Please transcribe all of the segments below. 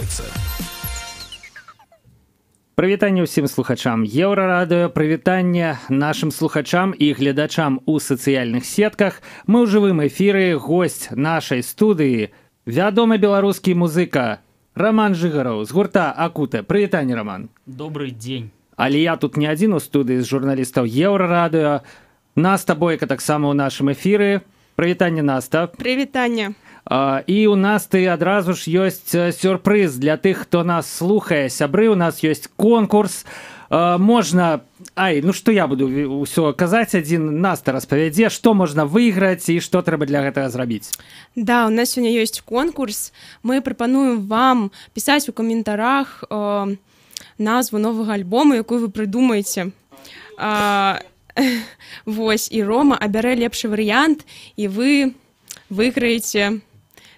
начинается. Прывітанне ўсім слухачам Еўрарадыё, прывітанне нашым слухачам і гледачам у сацыяльных сетках. Мы ў жывым эфіры, госць нашай студыі, вядомы беларускі музыка Роман Жыгараў з гурта Акута. Прывітанне, Роман. Добрый дзень. Але я тут не адзін у студыі з журналістаў Еўрарадыё. Наста Бойка таксама ў нашым эфіры. Прывітанне, Наста. Прывітанне. І у нас ты адразу ж ёсць сюрпрыз для тых, хто нас слухае. Сябры, у нас ёсць конкурс. Можна... што я буду ўсё казаць адзін. Наста распавядзе, што можна выйграць і што трэба для гэтага зрабіць. Да, у нас сёння ёсць конкурс. Мы прапануем вам пісаць у каментарах назву новага альбома, якую вы прыдумаеце. Вось, і Рома абярэ лепшы варыянт, і вы выйграеце,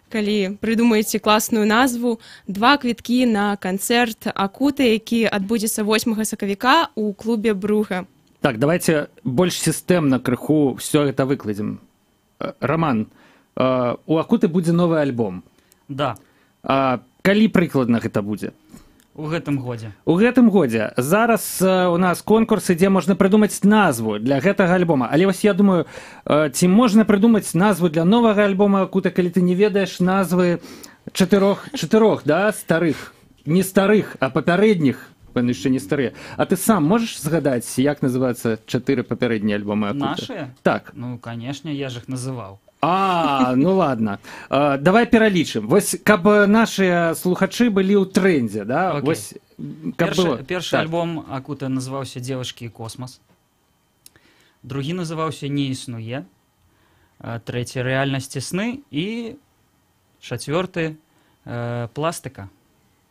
калі прыдумаеце класную назву, 2 квіткі на канцэрт Акута, які адбудзецца 8 сакавіка ў клубе Бруга. Так, давайте больш сістэмна крыху ўсё гэта выкладзем. Роман, у Акуты будзе новы альбом. Да. Калі прыкладна гэта будзе? У гэтым годзе. У гэтым годзе. Зараз у нас конкурс, ідзе можна прыдумаць назву для гэтага альбома. Але вось я думаю, ці можна прыдумаць назву для новага альбома Акута, калі ты не ведаеш назвы чатырох, да, старых. Не старых, а папярэдніх. Яны яшчэ не старыя. А ты сам можаш згадаць, як называюцца 4 папярэднія альбомы Акута? Нашыя? Так. Ну, конечно, я ж іх называў. Ну ладно. Давай пералічым. Вось, каб нашыя слухачы былі ў трендзе, да? Вось, першы альбом Акута называўся «Девушки и космос». Другі называўся «Не існуе». Трэці «Рэальнасці сны». І чацвёрты «Пластыка».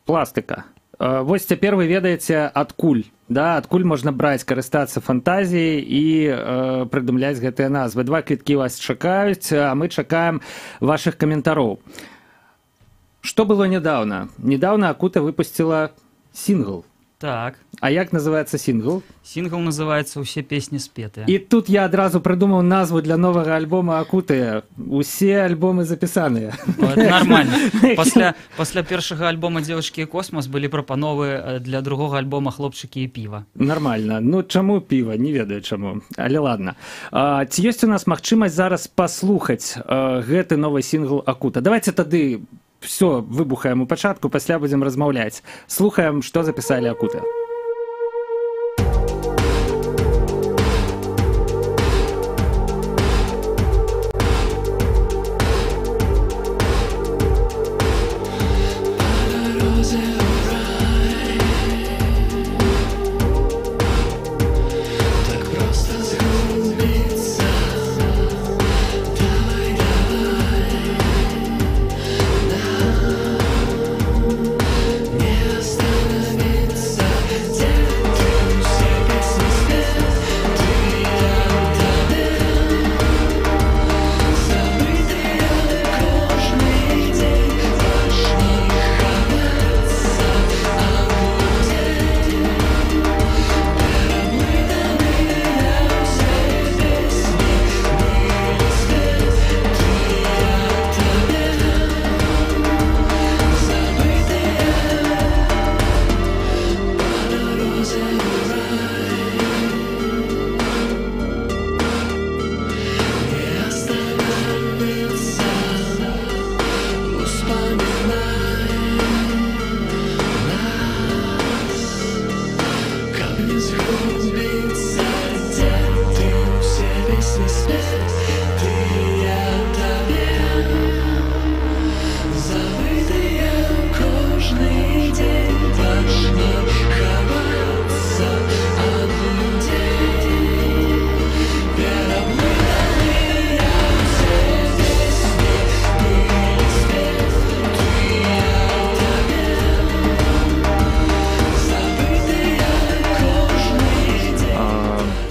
Пластыка. Вось цяпер вы ведаеце, адкуль, да, адкуль можна браць, карыстацца фантазіяй і прыдумляць гэтыя назвы. 2 квіткі вас чакаюць, а мы чакаем вашых каментароў. Што было нядаўна? Нядаўна Акута выпусціла сінгл. Так. А як называецца сінгл? Сінгл называецца «Усе песні спетыя». І тут я адразу прыдумаў назву для новага альбома Акуты. Усе альбомы запісаныя. Нормально. Пасля першага альбома «Девушки и космос» былі прапановы для другога альбома «Хлопчыкі і піва». Нормально. Ну, чаму піва? Не ведаю чаму. Але ладно. Ці ёсць у нас магчымасць зараз паслухаць гэты новы сінгл Акута? Давайте тады все выбухаем у пачатку, пасля будзем размаўляць. Слухаем, што запісалі Акута.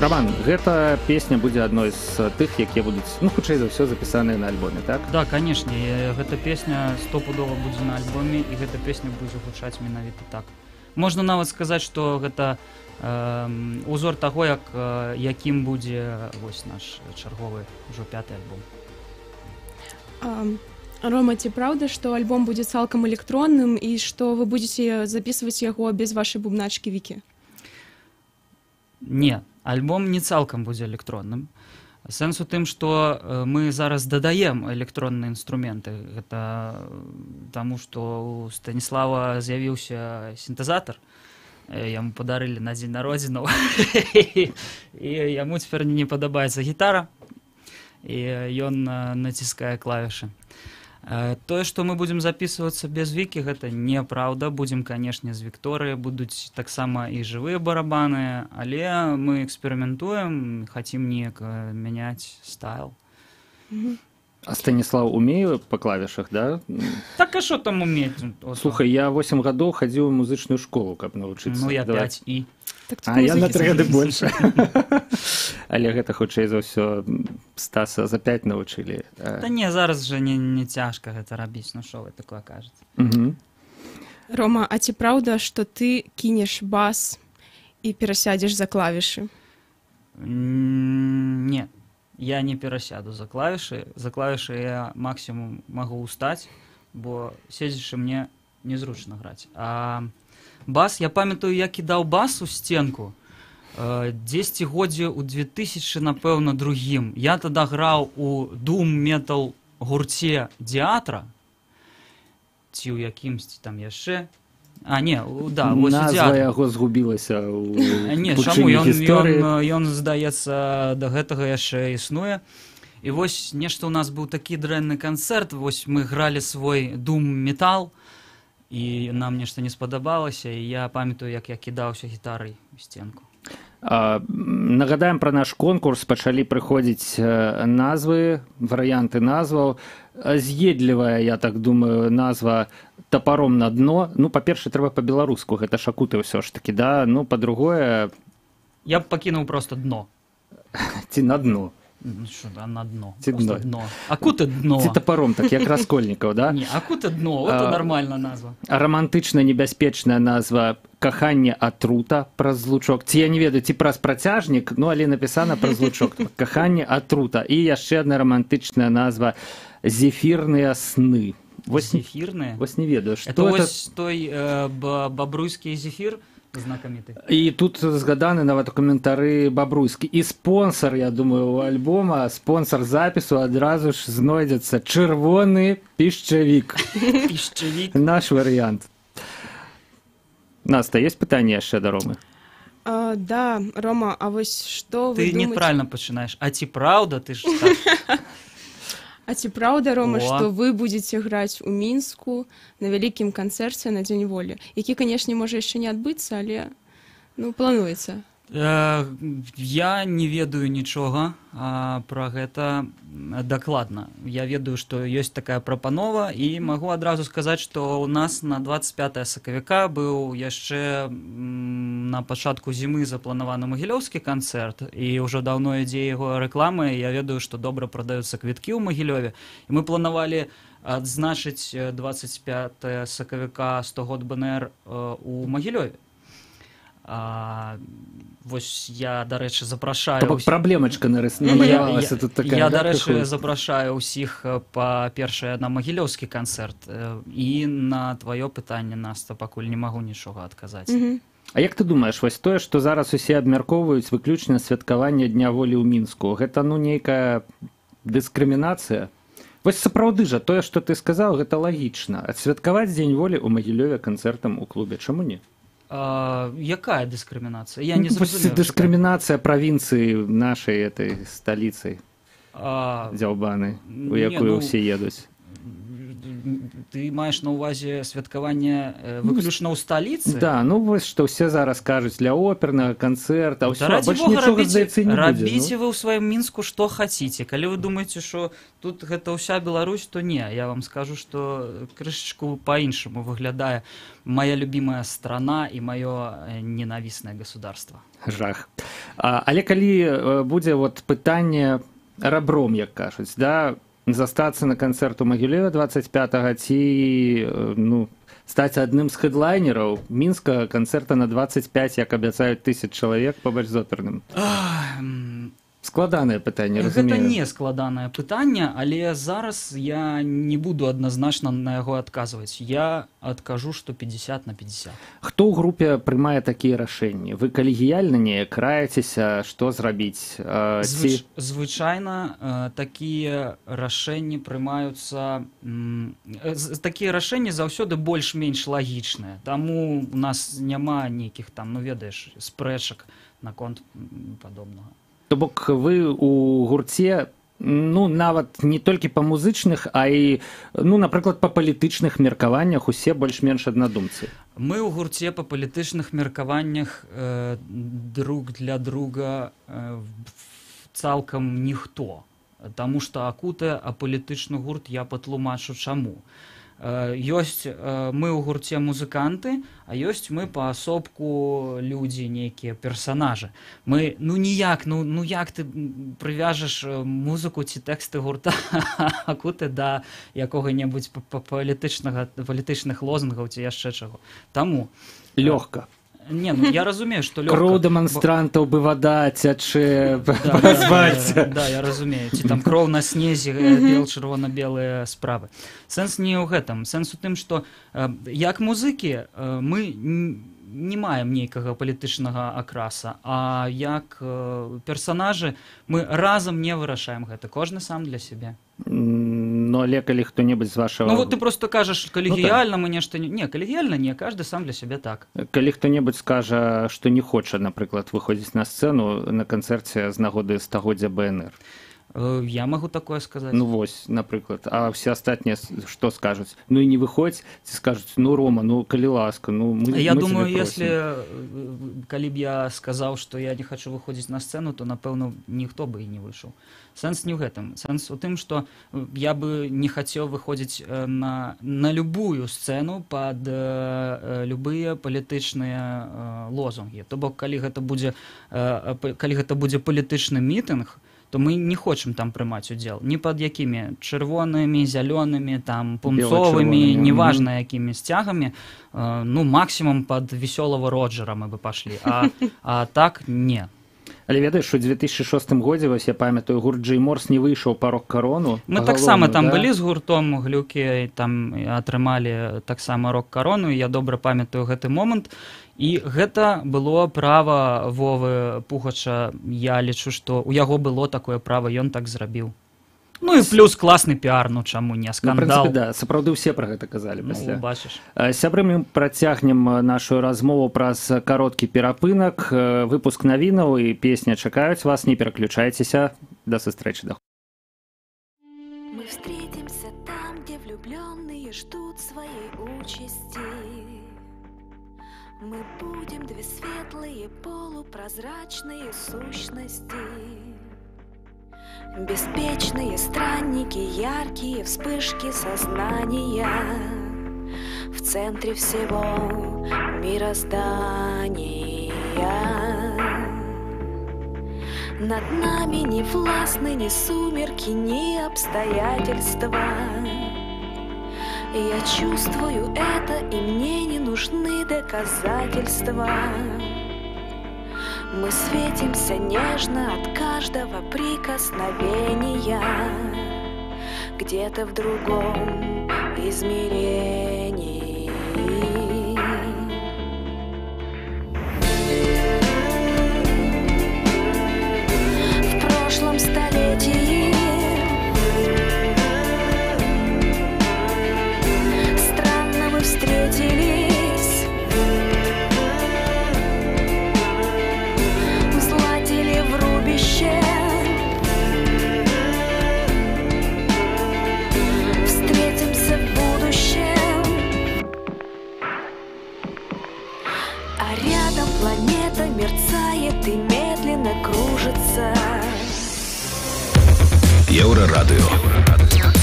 Роман, гэта песня будзе адной з тых, якія будуць, хутчэй за ўсё, запісаныя на альбоме, так? Да, канешне, гэта песня стопудова будзе на альбоме, і гэта песня будзе гучаць менавіта так. Можна нават сказаць, што гэта узор таго, якім будзе вось наш чарговы ўжо 5-й альбом. Рома, ці праўда, што альбом будзе цалкам электронным і што вы будзеце запісваць яго без вашай бубначкі Вікі? Не, альбом не цалкам будзе электронным. Сэнс у тым, што мы зараз дадаем электронныя інструменты. Гэта таму, што у Станіслава з'явіўся сінтэзатар. Яму падарылі на дзень народзінаў. І яму цяпер не падабаецца гітара. І ён націскае клавішы. Тое, што мы будзем запісвацца без Вікі, гэта неправда. Будзем, канешне, з Вікторыяй, будуць таксама і жывыя барабаны, але мы эксперыментуем, хацім неяк мяняць стайл. А Станіслав умее па клавішах, да? Так, а што там умець? Слухай, я 8 гадоў хадзіў у музычную школу, каб навучыцца. Ну, я 5 і... Так, А я на 3 гады больше. Але гэта хутчэй за ўсё Стаса за 5 навучылі. Та не, зараз жа не цяжка гэта рабіць, ну што вы такое кажаце. Рома, а ці праўда, што ты кінеш бас і перасядзеш за клавішы? Не, я не перасяду за клавішы. За клавішы я максімум магу ўстаць, бо седзячы мне незручна граць. А бас, я памятаю, я кідаў бас у сценку 10 годзе ў 2000, напэўна, другім. Я тада граў у дум-метал гурце Діатра, ці ў якімсьці там яшчэ. А, не, да, вось у Назва Діатра. яго згубілася ў Не, пучыне чаму? гісторыі. Ён, здаецца, да гэтага яшчэ існуе. І вось нешта ў нас быў такі дрэнны канцэрт, вось мы гралі свой дум-метал, і нам нешта не спадабалася, і я памятаю, як я кідаўся гітарай у сценку. Нагадаем пра наш конкурс, пачалі прыходзіць назвы, варыянты назваў. З'едлівая, я так думаю, назва «Тапаром на дно». Ну, па-першае, трэба па-беларуску, гэта шакуты ўсё ж такі, да? Ну, па-другое... Я б пакінуў проста дно. Ці на дно. Що, на дно. Ці Просто дно. дно. Акуте дно. Ці тапаром, так як Раскольнікаў, да? Не, акуте дно, это нормальна назва. Романтычна-небяспечная назва «Каханне атрута» праз злучок. Ці я не ведаю, ці праз працяжнік, ну, але напісана праз злучок. «Каханне атрута». І яшчэ адна романтычная назва «Зефірныя сны». Зефірныя? Вось не ведаю, што это. это... Вось той бабруйскі зефір знакаміты. І тут згаданы нават у каментары бабруйскі. І спонсор, я думаю, у альбома, спонсор запісу адразу ж знойдзецца чырвоны пішчавік. Пішчавік. Наш варыянт. Наста, есть пытанне яшчэ да Ромы? Да, Рома, а вось што вы думаеце? Ты неправильно пачынаеш. А ці праўда, ты ж скажаш? А ці праўда, Рома, што вы будзеце граць у Мінску на вялікім канцэрце на Дзень волі, які, канешне, можа яшчэ не адбыцца, але, ну, плануецца. Я не ведаю нічога пра гэта дакладна. Я ведаю, што ёсць такая прапанова, і магу адразу сказаць, што ў нас на 25 сакавіка быў яшчэ на пачатку зімы запланаваны магілёўскі канцэрт, і ўжо даўно ідзе яго рэкламы. Я ведаю, што добра прадаюцца квіткі ў Магілёве, і мы планавалі адзначыць 25 сакавіка 100 год БНР у Магілёве. Вось я, дарэчы, запрашаю... Праблемачка намалявалася тут такая. Я, дарэчы, запрашаю ўсіх па-першае на магілёўскі канцэрт, і на тваё пытанне, Наста, пакуль не магу нічога адказаць. А як ты думаеш, вось тое, што зараз усе абмяркоўваюць выключна святкаванне Дня волі ў Мінску, гэта, ну, нейкая дыскрымінацыя? Вось сапраўды жа, тое, што ты сказаў, гэта лагічна. Адсвяткаваць Дзень волі ў Магілёве канцэртам у клубе, чаму не? Якая дыскрымінацыя? Я не зразумеў. Дыскрымінацыя правінцыі нашай этой сталіцы дзяўбаны, у якую ўсе едуць. Ты маеш на ўвазе святкаванне выключна ў сталіцы? Да, ну вось што ўсе зараз кажуць для опернага канцэрта, больш нічога, здаецца, не будзе. Рабіце вы ў сваім Мінску што хаціце. Калі вы думаеце, што тут гэта ўся Беларусь, то не. Я вам скажу, што крышачку па-іншаму выглядае моя любимая страна і маё ненавіснае государство. Жах. Але калі будзе вот пытанне рабром, як кажуць, да, застацца на канцэрт у Магілёве 25-го ці, ну, стаць адным з хэдлайнераў мінскага канцэрта на 25, як абяцаюць, 1000 чалавек побач з оперным? Складанае пытанне, Гэта разумею. не складанае пытанне, але зараз я не буду адназначна на яго адказваць. Я адкажу, што 50 на 50. Хто ў групе прымае такія рашэнні? Вы калегіяльна неяк раецеся, што зрабіць? Звычайна такія рашэнні прымаюцца, такія рашэнні заўсёды больш-менш лагічныя. Таму у нас няма нейкіх там, ну ведаеш, спрэчак наконт падобнага. То бок вы у гурце, ну, нават не толькі па музычных, а і, ну, напрыклад, па палітычных меркаваннях усе больш-менш аднадумцы. Мы ў гурце па палітычных меркаваннях друг для друга цалкам ніхто. Таму што Акута, а палітычны гурт я патлумачу чаму. Ёсць мы ў гурце музыканты, а ёсць мы паасобку людзі, нейкія персанажы. Мы, ну ніяк, ну як ты прывяжаш музыку ці тэксты гурта Акуты да якога-небудзь палітычных лозунгаў ці яшчэ чаго. Таму лёгка. Не, ну я разумею, што лёгка. Кроў дэманстрантаў бы вада цячэ па асфальце. Да, я разумею. Ці там кроў на снезе, чырвона-белыя справы. Сэнс не ў гэтым. Сэнс у тым, што як музыкі мы не маем нейкага палітычнага акраса, а як персанажы мы разам не вырашаем гэта. Кожны сам для сябе. Ну, але калі хто-небудзь з вашего... Ну, вот ты просто кажаш, калегіяльна мы нешта... Не, калегіяльна не, каждый сам для сябе так. Калі хто-небудзь скажа, што не хоча, напрыклад, выходзіць на сцэну на канцэрце з нагоды стагоддзя БНР. Я могу такое сказаць. Ну вось, напрыклад, а все астатнія што скажуць? Ну і не выходзь, ці скажуць, ну Рома, ну калі ласка, ну мы Я мы думаю, тебе если калі б я сказаў, што я не хочу выходзіць на сцэну, то напэўна ніхто бы і не выйшаў. Сэнс не ў гэтым. Сэнс у тым, што я бы не хацеў выходзіць на любую сцэну пад любыя палітычныя лозунгі. То бок, калі гэта будзе палітычны мітынг, то мы не хочам там прымаць удзел. Ні пад якімі чырвонымі, зялёнымі, там пунцовымі, неважна якімі сцягамі, ну максімум пад весёлага Роджера мы бы пашлі. А так не. Але ведаеш, у 2006 годзе, вось я памятаю, гурт Джей Морс не выйшаў па рок-карону. Мы таксама там былі з гуртом Глюкі, там атрымалі таксама рок-карону, і я добра памятаю гэты момант. І гэта было права Вовы Пугача. Я лічу, што у яго было такое права, ён так зрабіў. Ну і плюс класны піар, ну чаму не, скандал. Ну, в прынцыпе, да, сапраўды ўсе пра гэта казалі пасля. Ну, бачыш. Сябры, мы працягнем нашу размову праз кароткі перапынак, выпуск навінаў і песня чакаюць вас, не пераключайцеся. До сустрэчы. Мы встретимся там, где влюбленные ждут своей участи. Мы будем две светлые полупрозрачные сущности. Беспечные странники, яркие вспышки сознания в центре всего мироздания. Над нами не властны ни сумерки, ни обстоятельства. Я чувствую это, и мне не нужны доказательства. Мы светимся нежно от каждого прикосновения, где-то в другом измерении. В прошлом столетии странно мы встретились. Встретимся в будущем, а рядом планета мерцает и медленно кружится. Еўрарадыё.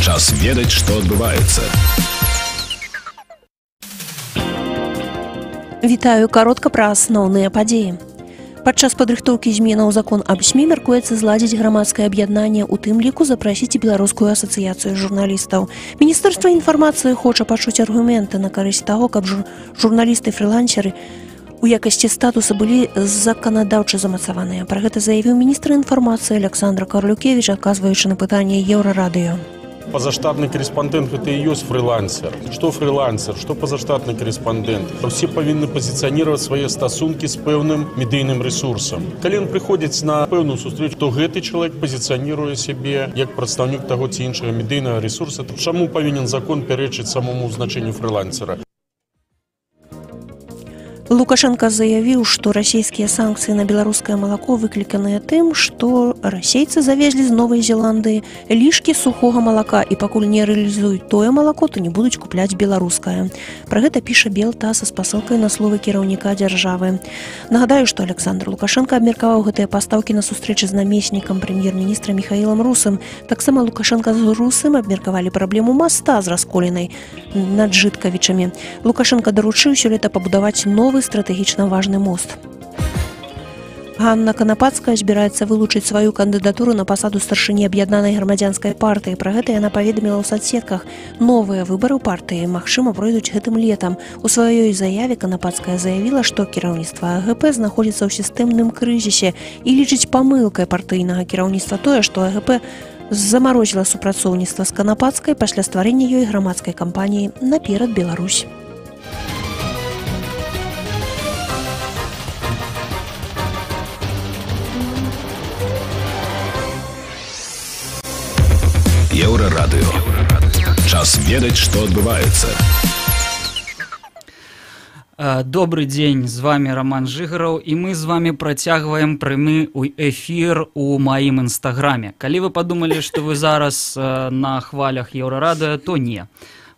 Час ведаць, што адбываецца. Вітаю, каротка пра асноўныя падзеі. Падчас падрыхтоўкі зменаў у закон аб СМІ мяркуецца зладзіць грамадскае аб'яднанне, у тым ліку запрасіць і беларускую асацыяцыю журналістаў. Міністэрства інфармацыі хоча пачуць аргументы на карысць таго, каб журналісты-фрылансеры у якасці статуса былі заканадаўча замацаваныя. Пра гэта заявіў міністр інфармацыі Александр Карлюкевич, адказваючы на пытанне Еўрарадыё. Позаштатный корреспондент – это и есть фрилансер. Что фрилансер, что позаштатный корреспондент. Все повинны позиционировать свои стосунки с певным медийным ресурсом. Когда он приходит на певную встречу, то этот человек позиционирует себе как представник того ці іншого медийного ресурсу. Чому повинен закон перечить самому значению фрилансера? Лукашенко заявіў, што расійскія санкцыі на беларускае малако выкліканыя тым, што расейцы завезлі з Новай Зеландыі лішкі сухога малака і пакуль не рэалізуюць тое малако, то не будуць купляць беларускае. Пра гэта піша Белтас з пасылкай на словы кіраўніка дзяржавы. Нагадаю, што Александр Лукашенко абмеркаваў гэтыя пастаўкі на сустрэчы з намеснікам прэм'ер-міністра Михаілам Русым. Таксама Лукашенко з Русым абмеркавалі праблему моста з расколінай над Жыткавічамі. Лукашенко даручыў сёлета пабудаваць новы стратэгічна важны мост. Ганна Канапацкая збіраецца вылучыць сваю кандыдатуру на пасаду старшыні аб'яднанай грамадзянскай партыі. Пра гэта яна паведаміла ў садсетках. Новыя выбары ў партыі, магчыма, пройдуць гэтым летам. У сваёй заяве Канапацкая заявіла, што кіраўніцтва АГП знаходзіцца ў сістэмным крызісе і лічыць памылкай партыйнага кіраўніцтва тое, што АГП замарозіла супрацоўніцтва з Канапацкай пасля стварэння ёй грамадскай кампаніі «Наперад Беларусь». Еўрарадыё. Час ведаць, што адбываецца. Добрый дзень, з вами Роман Жыгараў, і мы з вами працягваем прямы эфір у маім інстаграме. Калі вы падумалі, што вы зараз на хвалях Еўрарадыё, то не.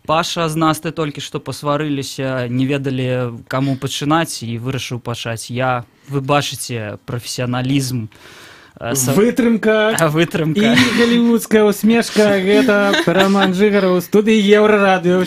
Паша з Настай толькі што пасварыліся, не ведалі, каму пачынаць, і вырашыў пачаць я. Вы бачыце прафесіяналізм. Вытрымка і голливудская усмешка. Гэта Роман Жыгараў, студыі Еўрарадыё.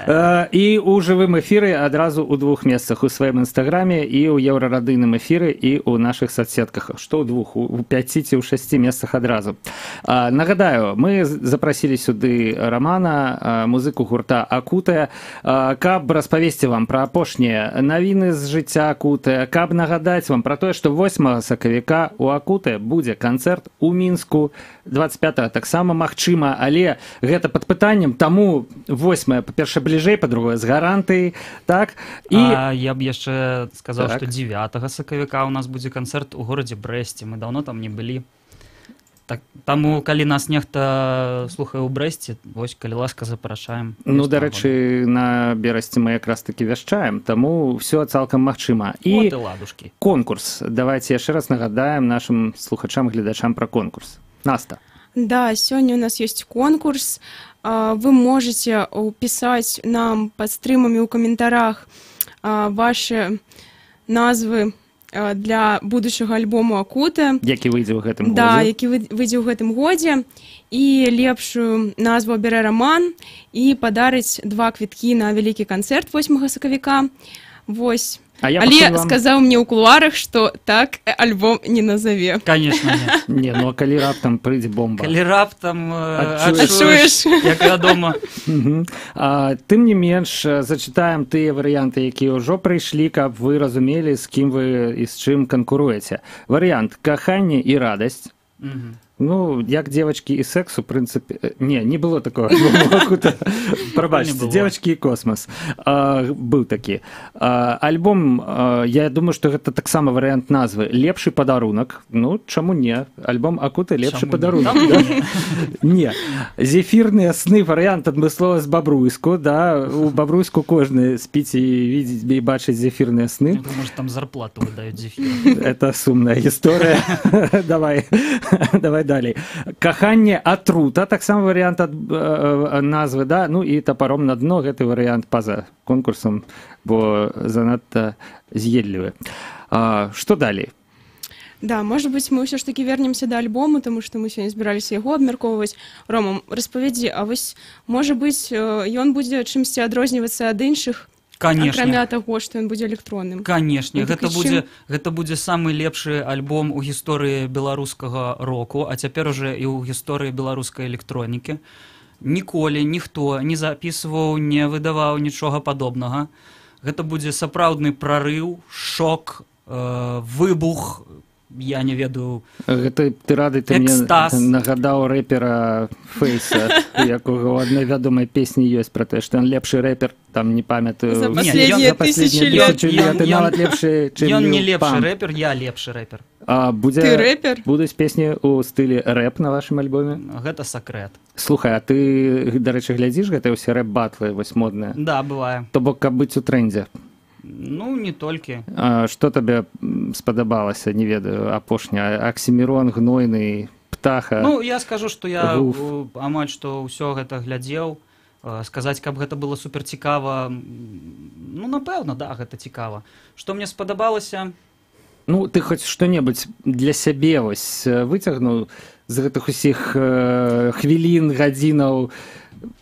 І ў жывым эфіры адразу ў двух месцах, у сваім інстаграме і ў еўрарадыйным эфіры і ў нашых соцсетках. Што ў двух, у 5 ці ў 6 месцах адразу. Нагадаю, мы запрасілі сюды Романа, музыку гурта Акутэ, каб распавесці вам пра апошнія навіны з жыцця Акутэ, каб нагадаць вам пра тое, што 8 сакавіка у Акутэ будзе канцэрт у Мінску, 25 таксама магчыма, але гэта пад пытаннем, таму 8, па-перша, бліжэй, па-другое, з гарантыяй, так? І я б яшчэ сказаў, што 9 сакавіка у нас будзе канцэрт у горадзе Брэсце, мы даўно там не былі. Таму, калі нас нехта слухае ў Брэсце, вось, калі ласка, запрашаем. Ну, дарэчы, на Берасці мы якраз такі вяшчаем, таму ўсё цалкам магчыма. І конкурс. Давайте яшчэ раз нагадаем нашим слухачам, гледачам пра конкурс. Наста. Да, сёння у нас есть конкурс. Вы можете писать нам под стримами у комментариях ваши назвы для будущего альбому Акутэ. Які выйдзе ў гэтым годзе. Да, які выйдзе ў гэтым годзе. І лепшую назву абярэ Роман і падарыць 2 квіткі на вялікі канцэрт 8 сакавіка. Вось. Але сказаў мне ў кулуарах, што так альбом не назаве. Конечно, не. Ну, а калі раптам прыйдзе бомба? Калі раптам адчуеш, як вядома. Тым не менш, зачытаем тыя варыянты, якія ўжо прыйшлі, каб вы разумелі, з кім вы і з чым канкуруеце. Варыянт «Каханне і радасць». Ну, як девочки і секс, у прынцыпе... Не было такого. Прабачце, девочки і космос. Быў такі. Альбом, я думаю, што гэта таксама варыянт назвы. Лепшы падарунак. Ну, чаму не? Альбом Акутэ лепшы падарунак. Не. Зефірныя сны, варыянт адмыслова з Бабруйску. У Бабруйску кожны спіць і видіць і бачыць зефірныя сны. Может, там зарплату выдаюць зефір. Это сумная гісторыя. Давай далей. Каханне атрута, таксама варыянт назвы, да? Ну і тапаром на дно, гэты варыянт па-за конкурсам, бо занадта з'едлівы. Што далей? Да, может быть, мы все ж таки вернемся до альбома, потому что мы сегодня збираліся яго абмяркоўваць. Рома, распавядзі, а вось, может быть, ён будзе чымсьці адрознівацца ад іншых? Акрамя таго, што ён будзе электронным. Канешне, гэта будзе самы лепшы альбом у гісторыі беларускага року, а цяпер уже і ў гісторыі беларускай электронікі. Ніколі ніхто не запісваў, не выдаваў нічога падобнага. гэта будзе сапраўдны прарыў, шок, выбух, я не ведаю. Гэта ты рады, ты Экстаз. мне нагадаў рэпера Фейса, якога ў адной вядомай песні ёсць пра тое, што ён лепшы рэпер, там не памятаю. За Не, последние ён- тысячи лет. лет. Ты нават лепшы, чым Ён не Лил лепшы Памп. рэпер, я лепшы рэпер. А будзе, Ты рэпер? Будуць песні ў стылі рэп на вашым альбоме? Гэта сакрэт. Слухай, а ты, дарэчы, глядзіш гэтыя ўсе рэп-батлы вось модныя? Да, бывае. То бок, каб быць у трэндзе. Ну, не толькі. А што табе спадабалася, не ведаю, апошня? Аксімірон, Гнойны, Птаха? Ну, я скажу, што я Гуф. амаль што ўсё гэта глядзеў. Сказаць, каб гэта было суперцікава, ну, напэўна, да, гэта цікава. Што мне спадабалася? Ну, ты хоць што-небудзь для сябе вось выцягнуў з гэтых усіх хвілін, гадзінаў,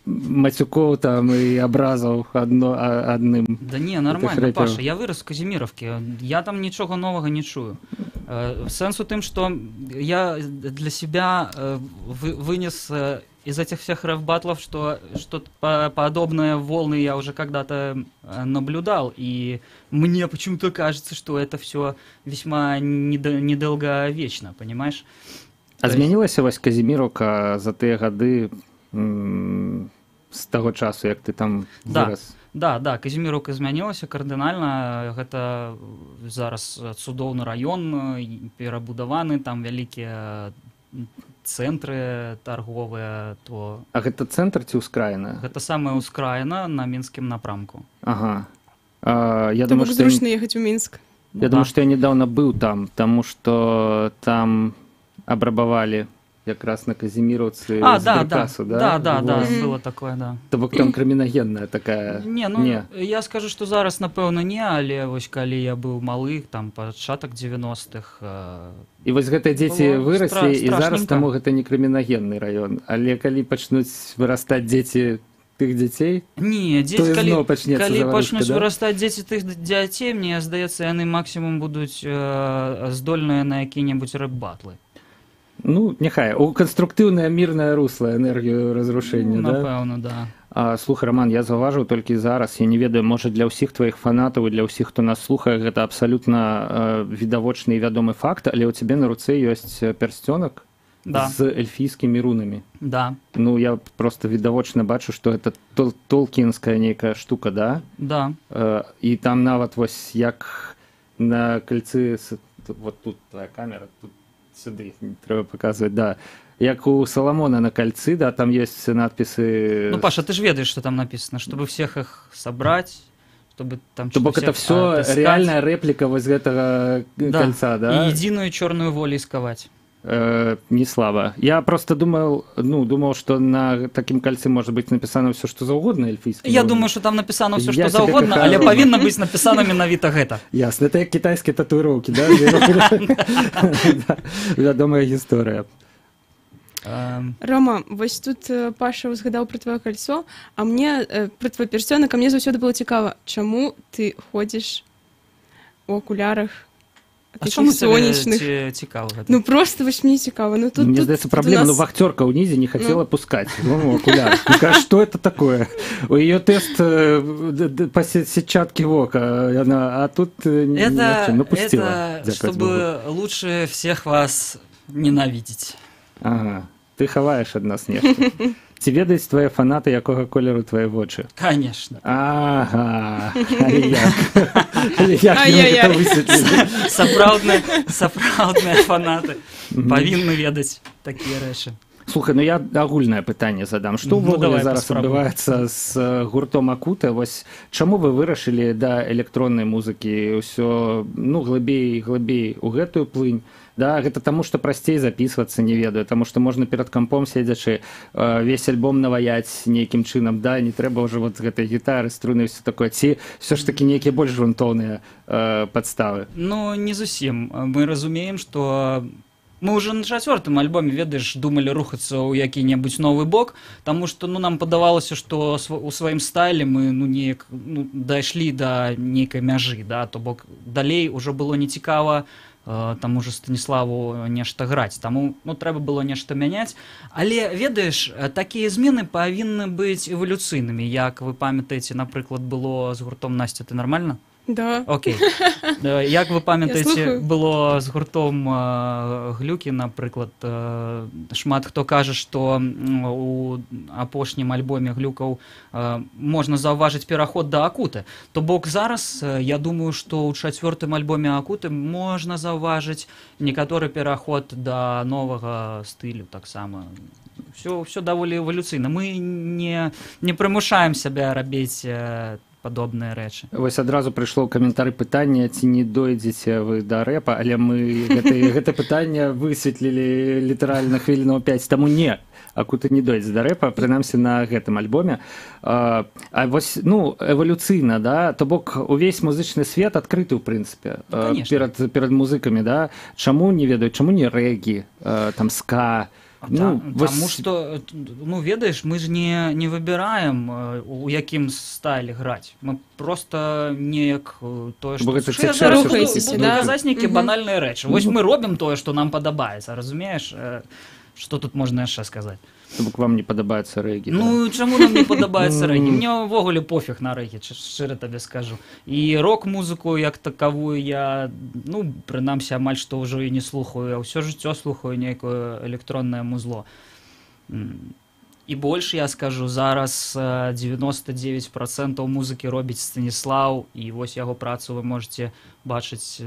мацюкоў там і абразаў адным. Да не, нормально, рэпераў. Паша, я вырас в Казіміровке, я там нічога новага не чую. Сэнс у тым, што я для себя вынес из этих всех рэп-баттлов, что подобные волны я уже когда-то наблюдал, и мне почему-то кажется, что это все весьма недолговечно, понимаешь? А змянілася вось Казіміроўка за тыя гады з таго часу, як ты там вырас? Да, Казіміроўка змянілася кардынальна, гэта зараз цудоўны раён, перабудаваны, там вялікія цэнтры торговыя, то... А гэта цэнтр ці ўскраіна? Гэта самая ўскраіна на мінскім напрамку. Ага. То Я думаю, бок што зручна ехаць у Мінск. Я думаю, што я недавно быў там, таму што там абрабавалі якраз на Казіміраўцы збіркасу, да? Да, Вот. было такое, да. То бок там крымінагенная такая... Не, я скажу, што зараз, напэўна, не, але вось калі я быў малы, там, пачатак 90-х... І вось гэтыя дзеці Было выраслі, і зараз страшненька. таму гэта не крымінагенны раён. Але калі пачнуць вырастаць дзеці тых дзяцей, Не, то дзеці, ізноў пачнецца калі заварушка, пачнуць да? вырастаць дзеці тых дзяцей, мне здаецца, яны максімум будуць здольныя на якія-небудзь рэп-батлы. Ну, няхай, у канструктыўнае мірнае русло энергію разрушэння, да? Напэўна, да. Слухай, Роман, я заўважыў толькі зараз, я не ведаю, можа для ўсіх тваіх фанатаў і для ўсіх, хто нас слухае, гэта абсалютна відавочны і вядомы факт, але ў цябе на руцэ ёсць пярсцёнак Да. з эльфійскімі рунамі. Да, Ну, я просто відавочна бачу, што гэта толкінская нейкая штука, да? да. І там нават вось як на кальцы, вот тут твоя камера, тут сюды трэба паказваць, да. Як у Саламона на кальцы, да, там ёсць надпісы... Ну, Паша, ты ж ведаешь, что там написано, чтобы всех их собрать, чтобы там... То бок это все реальная реплика вось гэтага кольца, да? И единую черную волю исковать. Не слабо. Я просто думал, что на таким кольце может быть написано все, что заўгодна эльфійскім. Я думаю, что там написано все, Я что себе заўгодна, кахаю. але павінна быць написано менавіта гэта. Ясно, это як китайские татуировки, да? Вядомая гісторыя. Рома, вось тут Паша узгадаў пра твоё кольцо, а мне пра твой пярсцёнак, а мне заўсёды было цікава, чаму ты ходзіш у акулярах А такіх чаму сонечных? цікава гэта? Ну просто вось мне цікава. Ну тут Мне тут- здаецца, тут проблема, у нас- вахтёрка ўнізе не хотела пускать окуляр. Что это такое? У ее тест по сетчатке вока, а тут Это пустила. чтобы лучше всех вас ненавидеть. Ага, ты хаваешь ад нас нешта. Ці ведаюць твае фанаты, якога колеру твае вочы? Конечно. Ага, але як? Але як Ай-яй-яй. мы гэта высветлілі? Сапраўдныя фанаты павінны ведаць такія рэчы. Слухай, ну я агульнае пытанне задам. Што Ну, ўвогуле давай зараз паспрабуем. адбываецца з гуртом Акута? Вось чаму вы вырашылі да электроннай музыкі ўсё, глыбей у гэтую плынь? Да, гэта таму, што прасцей запісвацца, не ведаю, таму што можна перад кампом седзячы весь альбом наваяць нейкім чынам, да, не трэба ўжо вот гэтай гітары, струны, все такое. Ці ўсё ж такі нейкія больш грунтоўныя падставы? Ну, не зусім. Мы разумеем, што мы ўжо на 4-м альбоме, ведаеш, думалі рухацца ў які-небудзь новы бок, таму што нам падавалася, што у сваім стайле мы дайшлі да нейкай мяжы, да, то бок далей ужо было нецікава таму же Станіславу нешта граць, таму ну, трэба было нешта мяняць. Але ведаеш, такія змены павінны быць эвалюцыйнымі, як вы памятаеце, напрыклад, было з гуртом «Настя, ты нормально?» Да. Окей. Як вы памятаеце, слухаю. было з гуртом «Глюкі», напрыклад, шмат хто кажа, што у апошнім альбоме «Глюкаў» можна заўважыць пераход да «Акуты». То бок зараз, я думаю, што ў 4-м альбоме «Акуты» можна заўважыць некаторы пераход да новага стылю таксама. Все даволі эвалюцыйна. Мы не прымушаем сябе рабіць падобныя рэчы. Вось адразу прыйшло ў каментары пытанне, ці не дойдзеце вы да рэпа, але мы гэта пытанне высветлілі літаральна хвілінаў 5, таму не, «Акута» не дойдзе да рэпа, прынамсі на гэтым альбоме. А вось, ну, эвалюцыйна, да, то бок увесь музычны свет адкрыты, ў прынцыпе, перад музыкамі, да, чаму не ведаю, чаму не рэгі, там, ска. Ну, потому что, ну, ведаешь, мы же не выбираем, у якім стайле граць. Мы просто неяк тое, што... Я рухаецеся, буду казаць нейкія банальныя рэчы. Вось мы робім тое, што нам падабаецца, разумееш? Што тут можна яшчэ сказаць? То бок вам не падабаецца рэгі? Ну, чаму нам не падабаецца рэгі? Мне ўвогуле пофіг на рэгі, шчыра табе скажу. І рок-музыку як такавую я, ну, прынамсі, амаль што ўжо і не слухаю, а ўсё жыццё слухаю нейкое электроннае музло. І больш я скажу, зараз 99% музыкі робіць Станіслаў, і вось яго працу вы можете бачыць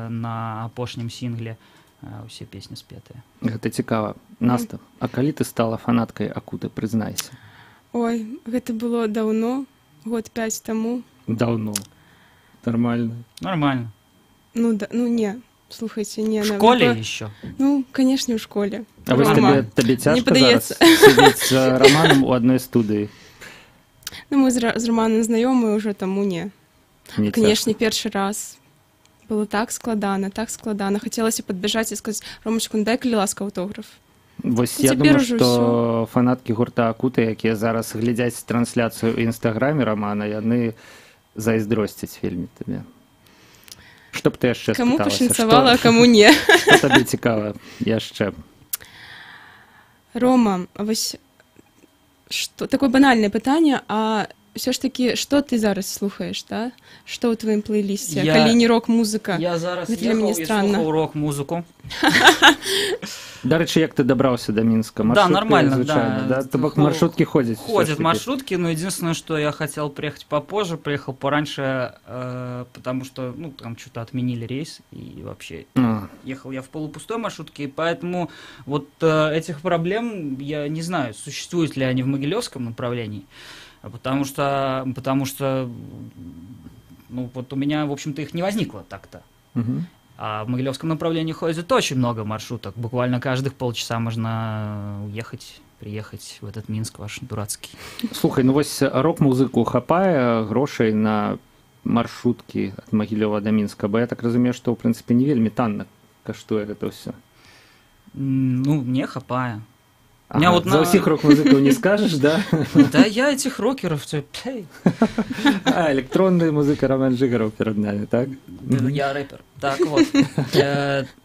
на апошнім сінгле. Усе песні спетыя. Гэта цікава. Наста, а калі ты стала фанаткай «Акуты», прызнайся? Ой, гэта было даўно, год 5 таму. Даўно. Нормально. Нормально. Ну, не, слухайте, не. В школе еще? Ну, конечно, в школе. А вось табе цяжка зараз сидзець з Романом у адной студыі? Ну, мы з Романом знаёмыя ўжо, таму не. Конечно, першы раз. Было так складана. Хацелася падбяжаць і сказаць: «Ромачку, ну дай, калі ласка, аўтограф». Вось я думаю, што фанаткі гурта «Акута», якія зараз глядзяць трансляцыю ў інстаграме Романа, яны зайздросцяць вельмі табе. Што б ты яшчэ спыталася? Каму пашанцавала, а каму не. Што табе цікава яшчэ? Рома, вось такое банальнае пытанне, а все ж таки, што ты зараз слухаеш, да? Што ў тваім плейлісце, калі не рок-музыка? Я зараз ехаў і слухаў рок-музыку. Дарэчы, як ты дабраўся да Мінска? Да, нормально, да. То бок маршруткі ходзяць? Ходят маршрутки, но единственное, что я хотел приехать попозже, приехал пораньше, потому что, ну, там что-то отменили рейс, и вообще ехал я в полупустой маршрутке, и поэтому вот этих проблем, я не знаю, существуют ли они в Могилевском направлении, потому что, ну, вот у меня, в общем-то, их не возникло так-то. А в Могилевском направлении ходит очень много маршруток. Буквально каждых полчаса можно уехать, приехать в этот Минск ваш дурацкий. Слухай, ну вось рок-музыку хапае грошай на маршруткі ад Магілёва да Мінска, бо я так разумею, што, ў прынцыпе, не вельмі танна каштуе гэта ўсё. Ну, не хапае. Ага, вот за ўсіх рок-музыкаў не скажаш, да? Да я этих рокеров... А, электронная музыка Роман Жигаров перед нами, так? Я рэпер. Так вот.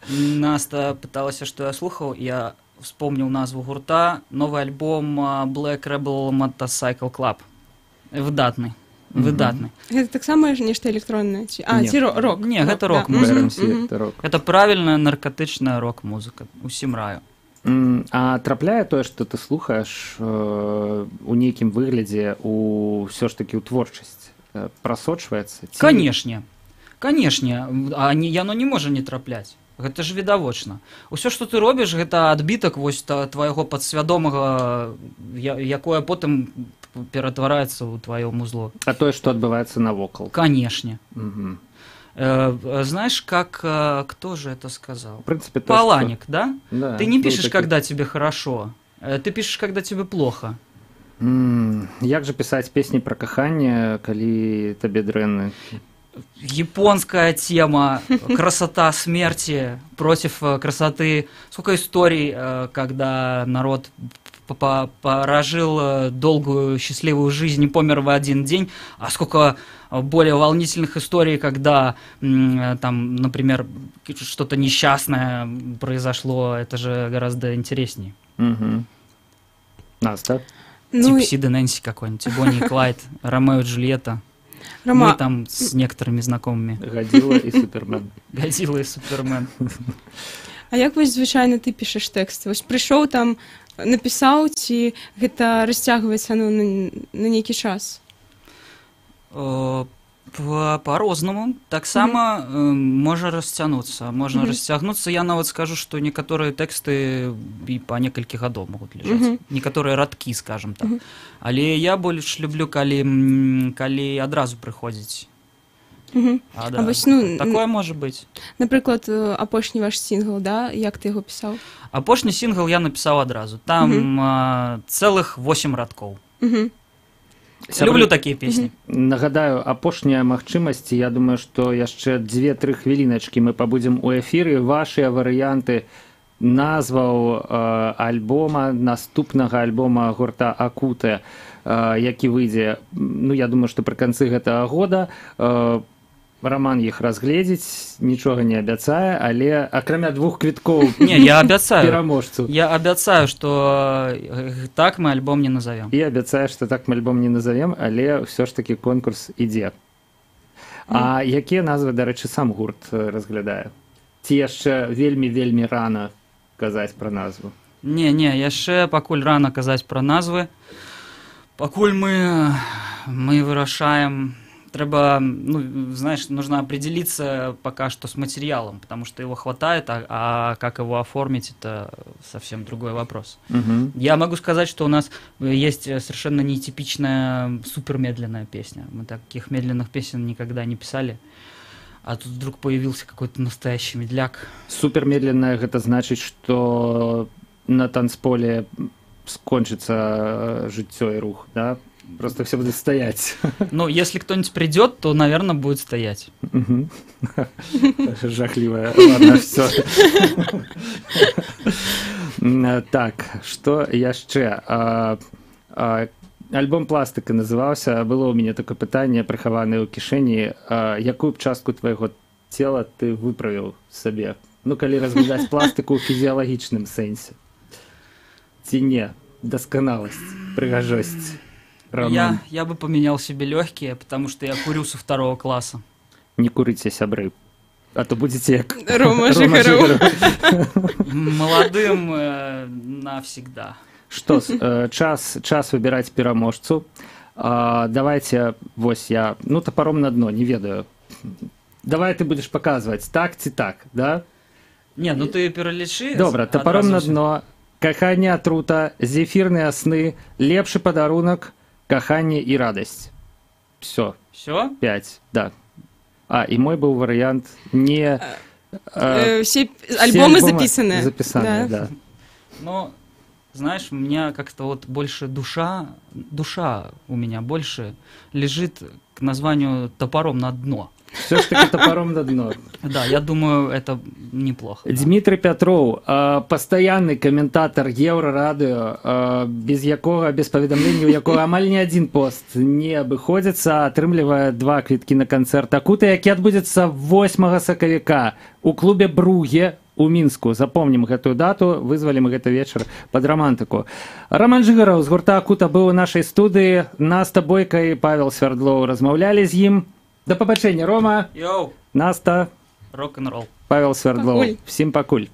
Наста пыталася, што я слухаў, я вспомніў назву гурта, новы альбом Black Rebel Motorcycle Club. Выдатны. Гэта таксама нешта электроннае? Ці рок? Не, гэта рок-музыка. Это правільная наркотычная рок-музыка. Усім раю. А трапляе тое, што ты слухаеш у нейкім выглядзе ўсё ж такі ў творчасць? Прасочваецца? Канешне. А яно не можа не трапляць. Гэта ж відавочна. Усё, што ты робіш, гэта адбітак вось твайго падсвядомага, якое потым ператвараецца ў тваё музло. А тое, што адбываецца навокал? Канешне. Знаешь, как кто же это сказал? В принципе, Паланик, да? Да? Ты не пишешь, когда тебе хорошо, ты пишешь, когда тебе плохо. Як же писать песни про каханне, калі табе дрэнна? Японская тема, красота смерти против красоты. Сколько историй, когда народ прожил долгую счастливую жизнь и помер в один день, а сколько более волнительных историй, когда там, например, что-то несчастное произошло, это же гораздо интереснее. Угу. Настя? Ну, Тип Сид и Нэнси какой-нибудь, Бонни и Клайд, Ромео и Джульетта. Рома, Мы там с некоторыми знакомыми. Годзилла и Супермен. Годзилла и Супермен. а як вось звычайна ты пішаш тэкст? Вось прыйшоў там, напісаў, ці гэта расцягваецца на нейкі час? По-рознаму. Таксама можа расцягнуцца. Можна расцягнуцца. Я нават скажу, што некаторыя тэксты і па некалькі гадоў могуць ляжаць. Некаторыя радкі, скажам так. Але я больш люблю, калі адразу прыходзіць. А вось, ну, такое можа быць. Напрыклад, апошні ваш сінгл, да? Як ты яго пісаў? Апошні сінгл я напісаў адразу. Там цэлых 8 радкоў. Люблю такія песні. Нагадаю, апошняя магчымасць, я думаю, што яшчэ 2-3 хвіліначкі мы пабудзем у эфіры. Вашыя варыянты назваў альбома, наступнага альбома гурта «Акуте», які выйдзе, ну, я думаю, што пры канцы гэтага года. Роман іх разгледзіць, нічога не абяцае, але акрамя 2 квіткоў пераможцу. Я абяцаю, што так мы альбом не назовем. І абяцаю, што так мы альбом не назовем, але ўсё ж такі конкурс ідзе. А якія назвы, дарэчы, сам гурт разглядае? Ці яшчэ вельмі рана казаць пра назву? Не, яшчэ пакуль рана казаць пра назвы. Пакуль мы вырашаем... Треба, ну, знаешь, нужно определиться пока что с материалом, потому что его хватает, а как его оформить, это совсем другой вопрос. Я могу сказать, что у нас есть совершенно нетипичная супермедленная песня. Мы таких медленных песен никогда не писали, а тут вдруг появился какой-то настоящий медляк. Супермедленная, это значит, что на танцполе скончится жыццё и рух, да? Просто все будет стоять. Ну, если кто-нибудь придет, то, наверное, будет стоять. Жахливая. Ладно, все. Так, что яшчэ? Альбом «Пластыка» называўся. Было ў мяне такое пытанне, прыхаванае ў кішэні. Якую б частку твайго цела ты выправіў сабе? Ну, калі разглядаць пластыку ў фізіялагічным сэнсе. Ці не? Дасканаласць, прыгажосць. Я бы поменял себе легкие, потому что я курю со 2 класса. Не курите, сябры, а то будете как Рома Жигаров. Молодым навсегда. Что ж, час выбирать пераможцу. Давайте, вось я, ну, топором на дно, не ведаю. Давай ты будешь показывать, так ці так, да? Не, ну ты пералічы. Добра, топором на дно, каханне атрута, зефірныя сны, лепшы падарунак, каханне і радасць. Все. 5, да. И мой был вариант не... Все альбомы записаны. Записаны, да. Ну, знаешь, у меня как-то вот больше душа у меня больше лежит к названию «Топором на дно». Все ж таки топором на дно. Да, я думаю, это неплохо. Дмитрий Петров, постоянный комментатор Еўрарадыё, без паведамлення, у якого амаль ні один пост не абыходзіцца, атрымлівае 2 квіткі на канцэрт «Акуте», які адбудзецца 8 сакавіка у клубе «Бруге» у Мінску. Запомнім гэтую дату, вызвалім гэты вечар пад рамантыку. Роман Жигаров з гурта «Акута» быў у нашай студыі. Наста Бойка і Павел Свердлоў размаўлялі з ім. До побачення, Рома. Йоу. Наста. Рок-н-ролл. Павел Свердлоў. Всім пакуль.